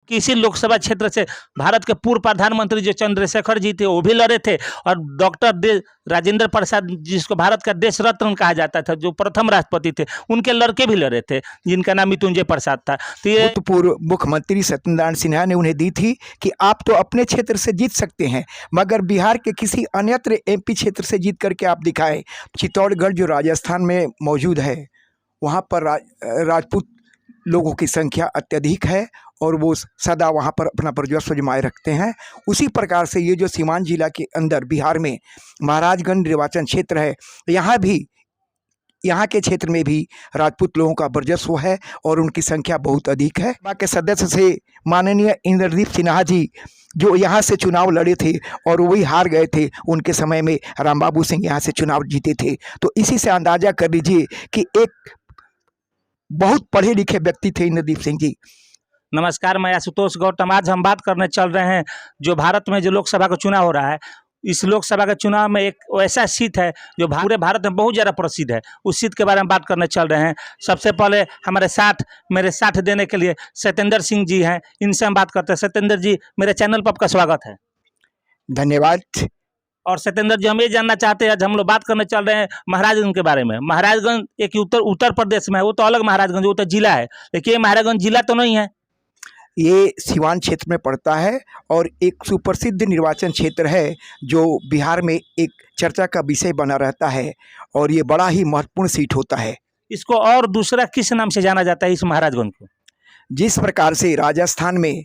किसी लोकसभा क्षेत्र से भारत के पूर्व प्रधानमंत्री जो चंद्रशेखर जी थे वो भी लड़े थे, और डॉक्टर राजेंद्र प्रसाद, जिसको भारत का देश रत्न कहा जाता था, जो प्रथम राष्ट्रपति थे, उनके लड़के भी लड़े थे, जिनका नाम मृत्युंजय प्रसाद था। तो ये भूतपूर्व मुख्यमंत्री सत्यनारायण सिन्हा ने उन्हें दी थी कि आप तो अपने क्षेत्र से जीत सकते हैं, मगर बिहार के किसी अन्यत्र एमपी क्षेत्र से जीत करके आप दिखाएं। चित्तौड़गढ़ जो राजस्थान में मौजूद है, वहाँ पर राजपूत लोगों की संख्या अत्यधिक है और वो सदा वहाँ पर अपना वर्चस्व जमाए रखते हैं। उसी प्रकार से ये जो सीवान जिला के अंदर बिहार में महाराजगंज निर्वाचन क्षेत्र है, यहाँ के क्षेत्र में भी राजपूत लोगों का वर्चस्व है और उनकी संख्या बहुत अधिक है। सभा के सदस्य से माननीय इंद्रदीप सिन्हा जी जो यहाँ से चुनाव लड़े थे और वही हार गए थे, उनके समय में रामबाबू सिंह यहाँ से चुनाव जीते थे। तो इसी से अंदाजा कर लीजिए कि एक बहुत पढ़े लिखे व्यक्ति थे इंद्रदीप सिंह जी। नमस्कार, मैं आशुतोष गौतम। आज हम बात करने चल रहे हैं जो भारत में जो लोकसभा का चुनाव हो रहा है, इस लोकसभा के चुनाव में एक ऐसा सीट है जो पूरे भारत में बहुत ज़्यादा प्रसिद्ध है। उस सीट के बारे में बात करने चल रहे हैं। सबसे पहले मेरे साथ देने के लिए सत्येंद्र सिंह जी हैं, इनसे हम बात करते हैं। सत्येंद्र जी, मेरे चैनल पर आपका स्वागत है। धन्यवाद। और सत्येंद्र जी, हम ये जानना चाहते हैं, आज हम लोग बात करने चल रहे हैं महाराजगंज के बारे में। महाराजगंज एक उत्तर प्रदेश में है, वो तो अलग महाराजगंज, वो तो जिला है, लेकिन ये महाराजगंज जिला तो नहीं है। ये सीवान क्षेत्र में पड़ता है और एक सुप्रसिद्ध निर्वाचन क्षेत्र है जो बिहार में एक चर्चा का विषय बना रहता है और ये बड़ा ही महत्वपूर्ण सीट होता है। इसको और दूसरा किस नाम से जाना जाता है इस महाराजगंज को? जिस प्रकार से राजस्थान में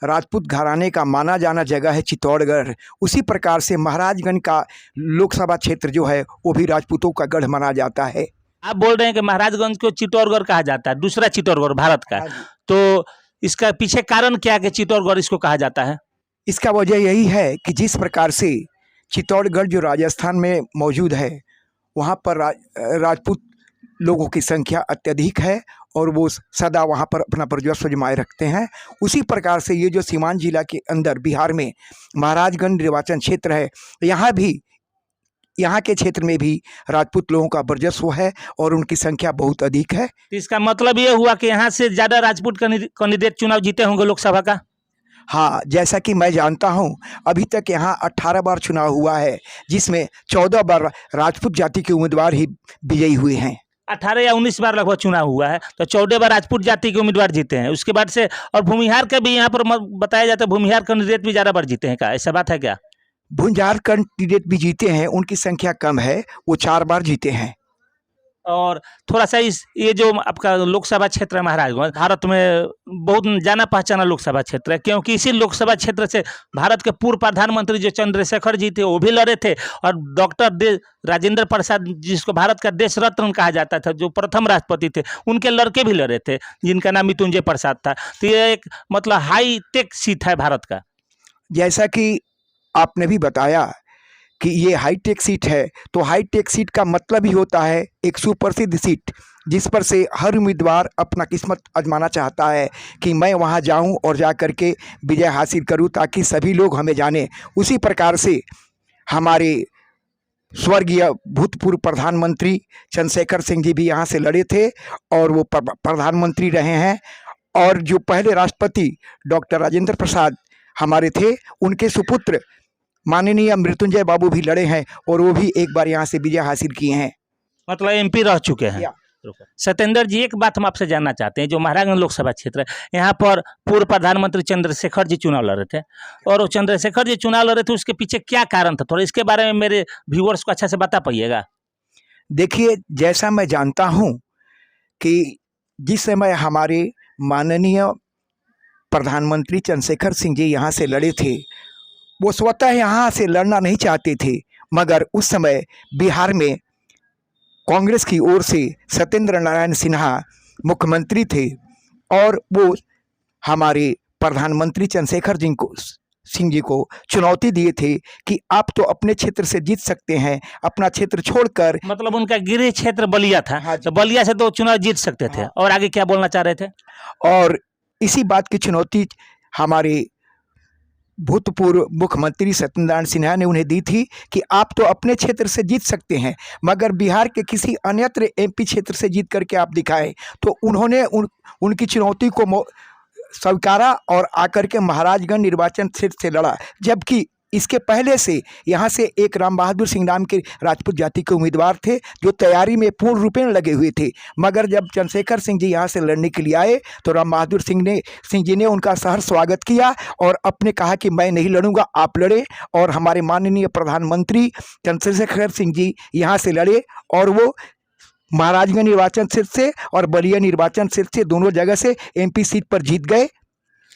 राजपूत घराने का माना जाना जगह है चित्तौड़गढ़, उसी प्रकार से महाराजगंज का लोकसभा क्षेत्र जो है वो भी राजपूतों का गढ़ माना जाता है। आप बोल रहे हैं कि महाराजगंज को चित्तौड़गढ़ कहा जाता है, दूसरा चित्तौड़गढ़ भारत का, तो इसका पीछे कारण क्या है कि चित्तौड़गढ़ इसको कहा जाता है? इसका वजह यही है कि जिस प्रकार से चित्तौड़गढ़ जो राजस्थान में मौजूद है, वहाँ पर राजपूत लोगों की संख्या अत्यधिक है और वो सदा वहाँ पर अपना वर्चस्व जमाए रखते हैं। उसी प्रकार से ये जो सीवान जिला के अंदर बिहार में महाराजगंज निर्वाचन क्षेत्र है, यहाँ के क्षेत्र में भी राजपूत लोगों का वर्चस्व है और उनकी संख्या बहुत अधिक है। इसका मतलब ये हुआ कि यहाँ से ज़्यादा राजपूत कैंडिडेट चुनाव जीते होंगे लोकसभा का? हाँ, जैसा कि मैं जानता हूँ अभी तक यहाँ 18 बार चुनाव हुआ है, जिसमें 14 बार राजपूत जाति के उम्मीदवार ही विजयी हुए हैं। 18 या 19 बार लगभग चुनाव हुआ है, तो 14 बार राजपूत जाति के उम्मीदवार जीते हैं। उसके बाद से और भूमिहार का भी यहाँ पर बताया जाता है, भूमिहार कैंडिडेट भी ज़्यादा बार जीते हैं। क्या ऐसा बात है क्या? भूमिहार कैंडिडेट भी जीते हैं, उनकी संख्या कम है, वो 4 बार जीते हैं। और थोड़ा सा ये जो आपका लोकसभा क्षेत्र है महाराजगंज, भारत में बहुत जाना पहचाना लोकसभा क्षेत्र है, क्योंकि इसी लोकसभा क्षेत्र से भारत के पूर्व प्रधानमंत्री जो चंद्रशेखर जी थे वो भी लड़े थे, और डॉक्टर राजेंद्र प्रसाद, जिसको भारत का देश रत्न कहा जाता था, जो प्रथम राष्ट्रपति थे, उनके लड़के भी लड़े थे, जिनका नाम मृत्युंजय प्रसाद था। तो ये एक मतलब हाई टेक सीट है भारत का। जैसा कि आपने भी बताया कि ये हाईटेक सीट है, तो हाईटेक सीट का मतलब ही होता है एक सुप्रसिद्ध सीट, जिस पर से हर उम्मीदवार अपना किस्मत आजमाना चाहता है कि मैं वहां जाऊं और जा कर के विजय हासिल करूं ताकि सभी लोग हमें जानें। उसी प्रकार से हमारे स्वर्गीय भूतपूर्व प्रधानमंत्री चंद्रशेखर सिंह जी भी यहाँ से लड़े थे और वो प्रधानमंत्री रहे हैं, और जो पहले राष्ट्रपति डॉक्टर राजेंद्र प्रसाद हमारे थे, उनके सुपुत्र माननीय मृत्युंजय बाबू भी लड़े हैं और वो भी एक बार यहाँ से विजय हासिल किए हैं, मतलब एमपी रह चुके हैं। सत्येंद्र जी, एक बात हम आपसे जानना चाहते हैं, जो महाराजगंज लोकसभा क्षेत्र है, यहाँ पर पूर्व प्रधानमंत्री चंद्रशेखर जी चुनाव लड़ रहे थे, और वो चंद्रशेखर जी चुनाव लड़ रहे थे, उसके पीछे क्या कारण था? थोड़ा इसके बारे में मेरे व्यूअर्स को अच्छा से बता पाइएगा। देखिए, जैसा मैं जानता हूँ कि जिस समय हमारे माननीय प्रधानमंत्री चंद्रशेखर सिंह जी यहाँ से लड़े थे, वो स्वतः यहाँ से लड़ना नहीं चाहते थे, मगर उस समय बिहार में कांग्रेस की ओर से सत्येंद्र नारायण सिन्हा मुख्यमंत्री थे और वो हमारे प्रधानमंत्री चंद्रशेखर सिंह जी को चुनौती दिए थे कि आप तो अपने क्षेत्र से जीत सकते हैं, अपना क्षेत्र छोड़कर। मतलब उनका गृह क्षेत्र बलिया था। हाँ, तो बलिया से तो चुनाव जीत सकते थे। और आगे क्या बोलना चाह रहे थे? और इसी बात की चुनौती हमारे भूतपूर्व मुख्यमंत्री सत्यनारायण सिन्हा ने उन्हें दी थी कि आप तो अपने क्षेत्र से जीत सकते हैं, मगर बिहार के किसी अन्यत्र एमपी क्षेत्र से जीत करके आप दिखाएं। तो उन्होंने उनकी चुनौती को स्वीकारा और आकर के महाराजगंज निर्वाचन क्षेत्र से लड़ा, जबकि इसके पहले से यहाँ से एक राम बहादुर सिंह नाम के राजपूत जाति के उम्मीदवार थे जो तैयारी में पूर्ण रूपेण लगे हुए थे। मगर जब चंद्रशेखर सिंह जी यहाँ से लड़ने के लिए आए तो राम बहादुर सिंह जी ने उनका सहर्ष स्वागत किया और अपने कहा कि मैं नहीं लड़ूंगा, आप लड़े। और हमारे माननीय प्रधानमंत्री चंद्रशेखर सिंह जी यहाँ से लड़े और वो महाराजगंज निर्वाचन क्षेत्र से और बलिया निर्वाचन क्षेत्र से दोनों जगह से MP सीट पर जीत गए।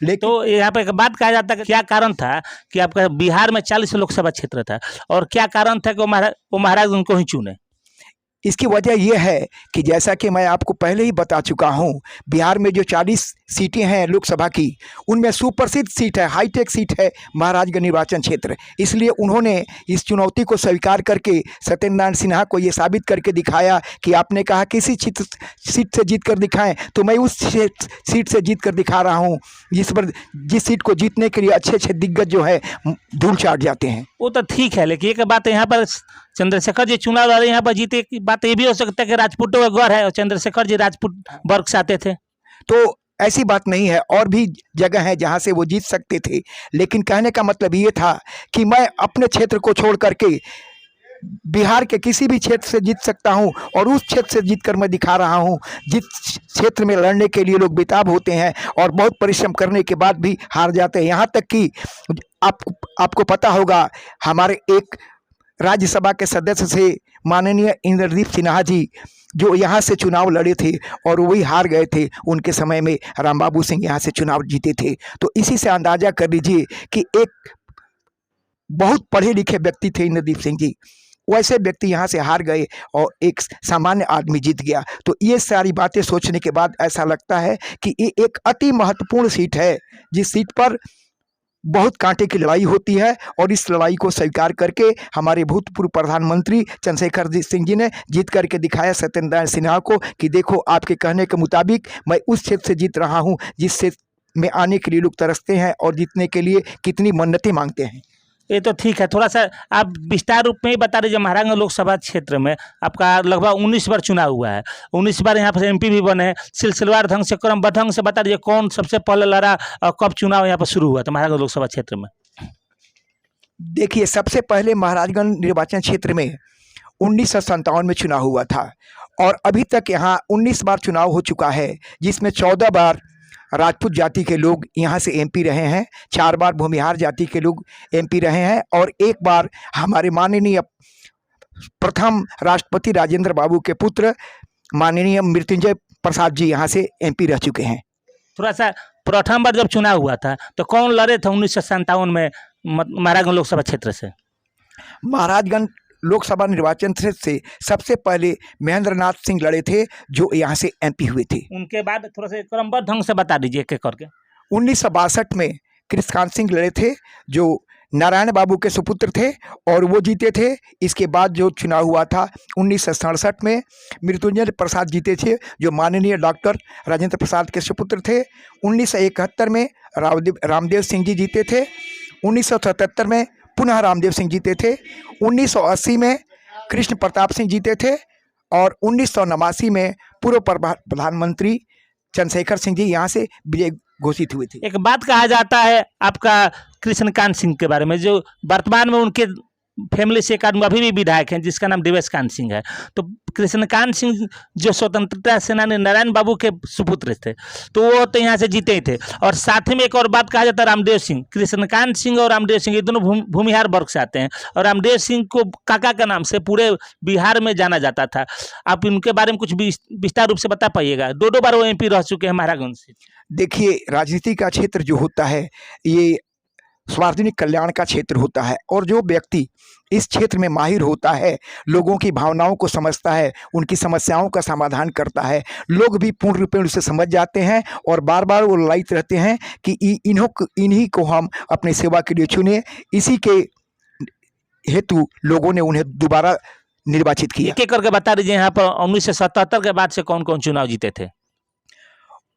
लेकिन तो यहाँ पे एक बात कहा जाता है कि क्या कारण था कि आपका बिहार में 40 लोकसभा क्षेत्र था और क्या कारण था कि वो महाराज उनको ही चुने? इसकी वजह यह है कि जैसा कि मैं आपको पहले ही बता चुका हूं, बिहार में जो 40 सीटें हैं लोकसभा की, उनमें सुप्रसिद्ध सीट है, हाईटेक सीट है महाराजगंज निर्वाचन क्षेत्र। इसलिए उन्होंने इस चुनौती को स्वीकार करके सत्येंद्र नारायण सिन्हा को ये साबित करके दिखाया कि आपने कहा किसी सीट से जीत कर दिखाएं, तो मैं उस सीट से जीत कर दिखा रहा हूँ जिस सीट को जीतने के लिए अच्छे अच्छे दिग्गज जो है धूल चाट जाते हैं। वो तो ठीक है, लेकिन एक बात यहाँ पर चंद्रशेखर जी चुनाव लड़े, यहाँ पर जीते की बात ये भी हो सकता है कि राजपूतों का गौर है और चंद्रशेखर जी राजपूत वर्ग से आते थे। तो ऐसी बात नहीं है, और भी जगह है जहां से वो जीत सकते थे। लेकिन कहने का मतलब ये था कि मैं अपने क्षेत्र को छोड़ करके बिहार के किसी भी क्षेत्र से जीत सकता हूं और उस क्षेत्र से जीत कर मैं दिखा रहा हूं। जिस क्षेत्र में लड़ने के लिए लोग बेताब होते हैं और बहुत परिश्रम करने के बाद भी हार जाते हैं। यहाँ तक कि आपको पता होगा, हमारे एक राज्यसभा के सदस्य से माननीय इंद्रदीप सिन्हा जी जो यहाँ से चुनाव लड़े थे और वही हार गए थे। उनके समय में राम बाबू सिंह यहाँ से चुनाव जीते थे। तो इसी से अंदाजा कर लीजिए कि एक बहुत पढ़े लिखे व्यक्ति थे इंद्रदीप सिंह जी, वैसे व्यक्ति यहाँ से हार गए और एक सामान्य आदमी जीत गया। तो ये सारी बातें सोचने के बाद ऐसा लगता है कि ये एक अति महत्वपूर्ण सीट है, जिस सीट पर बहुत कांटे की लड़ाई होती है। और इस लड़ाई को स्वीकार करके हमारे भूतपूर्व प्रधानमंत्री चंद्रशेखर सिंह जी ने जीत करके दिखाया सत्येंद्र नारायण सिन्हा को कि देखो, आपके कहने के मुताबिक मैं उस क्षेत्र से जीत रहा हूँ जिस क्षेत्र में आने के लिए लोग तरसते हैं और जीतने के लिए कितनी मन्नतें मांगते हैं। ये तो ठीक है, थोड़ा सा आप विस्तार रूप में ही बता दीजिए। महाराजगंज लोकसभा क्षेत्र में आपका लगभग 19 बार चुनाव हुआ है, 19 बार यहाँ पर MP भी बने हैं। सिलसिलेवार ढंग से, क्रमबद्ध ढंग से बता दीजिए कौन सबसे पहले लड़ा और कब चुनाव यहाँ पर शुरू हुआ था महाराजगंज लोकसभा क्षेत्र में? देखिए, सबसे पहले महाराजगंज निर्वाचन क्षेत्र में 1957 में चुनाव हुआ था और अभी तक यहाँ 19 बार चुनाव हो चुका है, जिसमें 14 बार राजपूत जाति के लोग यहाँ से MP रहे हैं, 4 बार भूमिहार जाति के लोग MP रहे हैं और 1 बार हमारे माननीय प्रथम राष्ट्रपति राजेंद्र बाबू के पुत्र माननीय मृत्युंजय प्रसाद जी यहाँ से MP रह चुके हैं। थोड़ा सा प्रथम बार जब चुनाव हुआ था तो कौन लड़े थे 1957 में महाराजगंज लोकसभा क्षेत्र से? महाराजगंज लोकसभा निर्वाचन क्षेत्र से सबसे पहले महेंद्र नाथ सिंह लड़े थे जो यहाँ से MP हुए थे। उनके बाद थोड़ा सा क्रमबद्ध ढंग से बता दीजिए एक एक करके। 1962 में कृष्णकांत सिंह लड़े थे जो नारायण बाबू के सुपुत्र थे और वो जीते थे। इसके बाद जो चुनाव हुआ था 1967 में मृत्युंजय प्रसाद जीते थे जो माननीय डॉक्टर राजेंद्र प्रसाद के सुपुत्र थे। 1971 में रामदेव सिंह जी जीते थे। 1977 में पुनः रामदेव सिंह जीते थे। 1980 में कृष्ण प्रताप सिंह जीते थे और 1989 में पूर्व प्रधानमंत्री चंद्रशेखर सिंह जी यहाँ से विजय घोषित हुए थे। एक बात कहा जाता है आपका कृष्णकांत सिंह के बारे में, जो वर्तमान में उनके फैमिली से एक आदमी अभी भी विधायक हैं जिसका नाम देवेश कांत सिंह है। तो कृष्णकांत सिंह जो स्वतंत्रता सेनानी नारायण बाबू के सुपुत्र थे, तो वो तो यहाँ से जीते ही थे। और साथ ही में एक और बात कहा जाता है रामदेव सिंह, कृष्णकांत सिंह और रामदेव सिंह ये दोनों भूमिहार वर्ग से आते हैं और रामदेव सिंह को काका के नाम से पूरे बिहार में जाना जाता था। आप इनके बारे में कुछ विस्तार रूप से बता पाइएगा? 2 बार वो MP रह चुके हैं महाराजगंज से। देखिए, राजनीति का क्षेत्र जो होता है ये सार्वजनिक कल्याण का क्षेत्र होता है और जो व्यक्ति इस क्षेत्र में माहिर होता है, लोगों की भावनाओं को समझता है, उनकी समस्याओं का समाधान करता है, लोग भी पूर्ण रूप में उसे समझ जाते हैं और बार बार वो ललायित रहते हैं कि इन्हीं को हम अपनी सेवा के लिए चुने। इसी के हेतु लोगों ने उन्हें दोबारा निर्वाचित किया। एक एक करके बता दीजिए यहाँ पर 1977 के बाद से कौन कौन चुनाव जीते थे?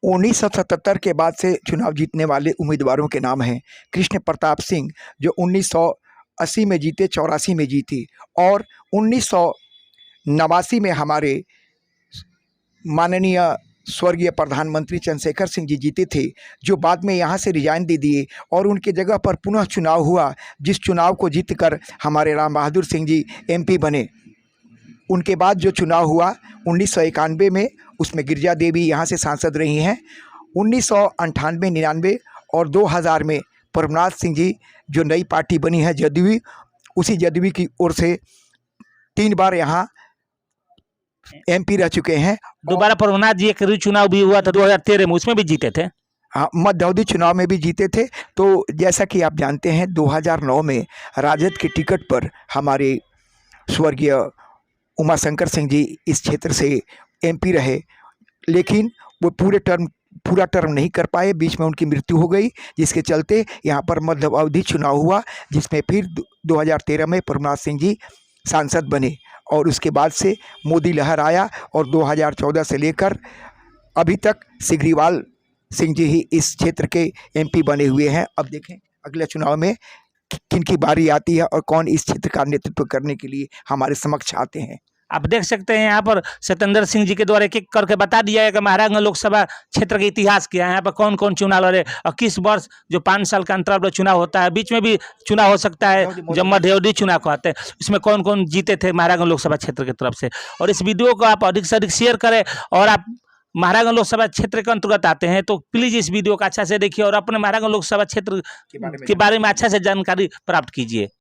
1977 के बाद से चुनाव जीतने वाले उम्मीदवारों के नाम हैं कृष्ण प्रताप सिंह जो 1980 में जीते, 84 में जीते और 1989 में हमारे माननीय स्वर्गीय प्रधानमंत्री चंद्रशेखर सिंह जी जीते थे, जो बाद में यहाँ से रिजाइन दे दिए और उनके जगह पर पुनः चुनाव हुआ, जिस चुनाव को जीतकर हमारे राम बहादुर सिंह जी एमपी बने। उनके बाद जो चुनाव हुआ 1991 में, उसमें गिरिजा देवी यहाँ से सांसद रही हैं। 1998, 99 और 2000 में प्रभुनाथ सिंह जी, जो नई पार्टी बनी है जदयू, उसी जदयू की ओर से 3 बार यहाँ एमपी रह चुके हैं। दोबारा प्रभुनाथ जी एक चुनाव भी हुआ था 2013 में, उसमें भी जीते थे। हाँ, मध्यावधि चुनाव में भी जीते थे। तो जैसा कि आप जानते हैं 2009 में राजद के टिकट पर हमारे स्वर्गीय उमाशंकर सिंह जी इस क्षेत्र से एमपी रहे, लेकिन वो पूरा टर्म नहीं कर पाए, बीच में उनकी मृत्यु हो गई, जिसके चलते यहाँ पर मध्यावधि चुनाव हुआ, जिसमें फिर 2013 में प्रभुनाथ सिंह जी सांसद बने और उसके बाद से मोदी लहर आया और 2014 से लेकर अभी तक सिग्रीवाल सिंह जी ही इस क्षेत्र के एमपी बने हुए हैं। अब देखें अगले चुनाव में किन की बारी आती है और कौन इस क्षेत्र का नेतृत्व करने के लिए हमारे समक्ष आते हैं। आप देख सकते हैं यहाँ पर सत्येंद्र सिंह जी के द्वारा एक एक करके बता दिया है कि महाराजगंज लोकसभा क्षेत्र के इतिहास क्या है, यहाँ पर कौन कौन चुनाव लड़े और किस वर्ष, जो 5 साल का अंतराल पर चुनाव होता है, बीच में भी चुनाव हो सकता है जब मध्यावधि चुनाव कहते हैं, इसमें कौन कौन जीते थे महाराजगंज लोकसभा क्षेत्र की तरफ से। और इस वीडियो को आप अधिक से अधिक शेयर करें और आप महाराजगंज लोकसभा क्षेत्र के अंतर्गत आते हैं तो प्लीज़ इस वीडियो को अच्छा से देखिए और अपने महाराजगंज लोकसभा क्षेत्र के बारे में अच्छा से जानकारी प्राप्त कीजिए।